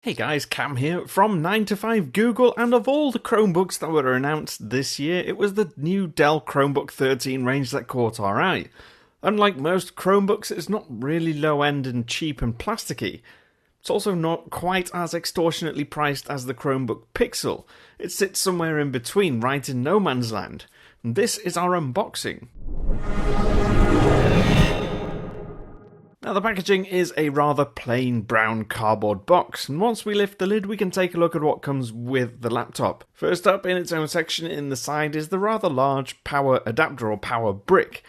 Hey guys, Cam here from 9 to 5 Google, and of all the Chromebooks that were announced this year, it was the new Dell Chromebook 13 range that caught our eye. Unlike most Chromebooks, it's not really low-end and cheap and plasticky. It's also not quite as extortionately priced as the Chromebook Pixel. It sits somewhere in between, right in no man's land. And this is our unboxing. Now, the packaging is a rather plain brown cardboard box, and once we lift the lid we can take a look at what comes with the laptop. First up, in its own section in the side, is the rather large power adapter or power brick.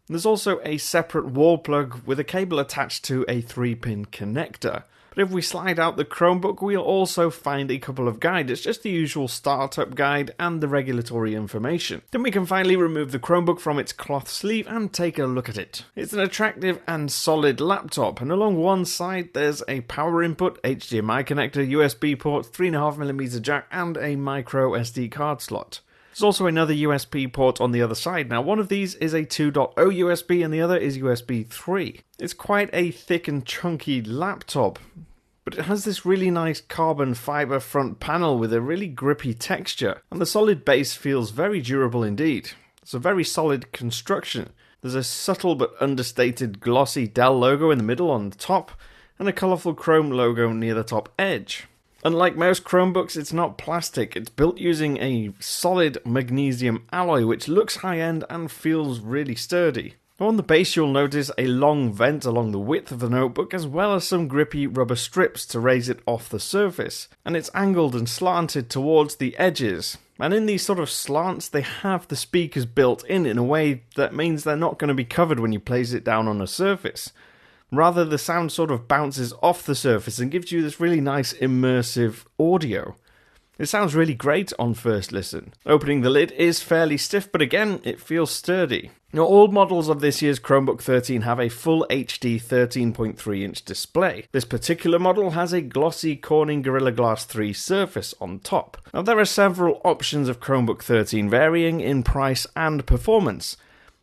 There's also a separate wall plug with a cable attached to a 3-pin connector. But if we slide out the Chromebook, we'll also find a couple of guides. It's just the usual startup guide and the regulatory information. Then we can finally remove the Chromebook from its cloth sleeve and take a look at it. It's an attractive and solid laptop, and along one side there's a power input, HDMI connector, USB port, 3.5mm jack, and a micro SD card slot. There's also another USB port on the other side. Now, one of these is a 2.0 USB and the other is USB 3. It's quite a thick and chunky laptop, but it has this really nice carbon fiber front panel with a really grippy texture, and the solid base feels very durable indeed. It's a very solid construction. There's a subtle but understated glossy Dell logo in the middle on the top, and a colourful Chrome logo near the top edge. Unlike most Chromebooks, it's not plastic. It's built using a solid magnesium alloy, which looks high-end and feels really sturdy. On the base, you'll notice a long vent along the width of the notebook, as well as some grippy rubber strips to raise it off the surface. And it's angled and slanted towards the edges. And in these sort of slants, they have the speakers built in a way that means they're not going to be covered when you place it down on a surface. Rather, the sound sort of bounces off the surface and gives you this really nice immersive audio. It sounds really great on first listen. Opening the lid is fairly stiff, but again, it feels sturdy. Now, all models of this year's Chromebook 13 have a full HD 13.3-inch display. This particular model has a glossy Corning Gorilla Glass 3 surface on top. Now, there are several options of Chromebook 13 varying in price and performance.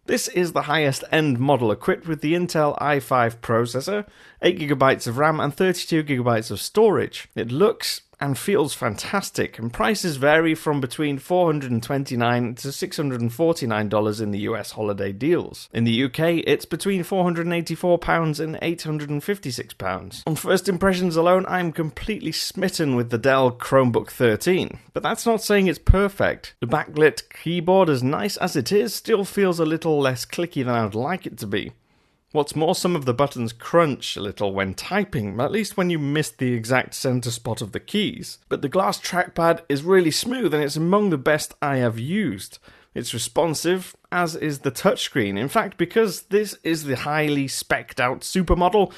This is the highest end model, equipped with the Intel i5 processor, 8GB of RAM and 32GB of storage. It looks and feels fantastic, and prices vary from between $429 to $649 in the US holiday deals. In the UK, it's between £484 and £856. On first impressions alone, I'm completely smitten with the Dell Chromebook 13, but that's not saying it's perfect. The backlit keyboard, as nice as it is, still feels a little less clicky than I'd like it to be. What's more, some of the buttons crunch a little when typing, at least when you miss the exact center spot of the keys. But the glass trackpad is really smooth and it's among the best I have used. It's responsive, as is the touchscreen. In fact, because this is the highly spec'd out supermodel,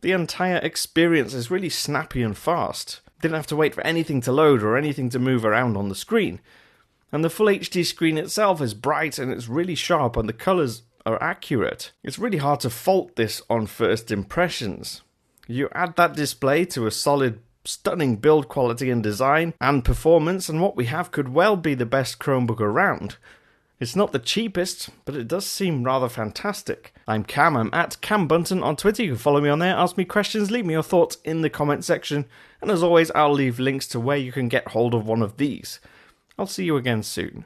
the entire experience is really snappy and fast. Didn't have to wait for anything to load or anything to move around on the screen. And the full HD screen itself is bright and it's really sharp, and the colors are accurate. It's really hard to fault this on first impressions. You add that display to a solid, stunning build quality and design and performance, and what we have could well be the best Chromebook around. It's not the cheapest, but it does seem rather fantastic. I'm Cam, I'm at Cam Bunton on Twitter. You can follow me on there, ask me questions, leave me your thoughts in the comment section, and as always, I'll leave links to where you can get hold of one of these. I'll see you again soon.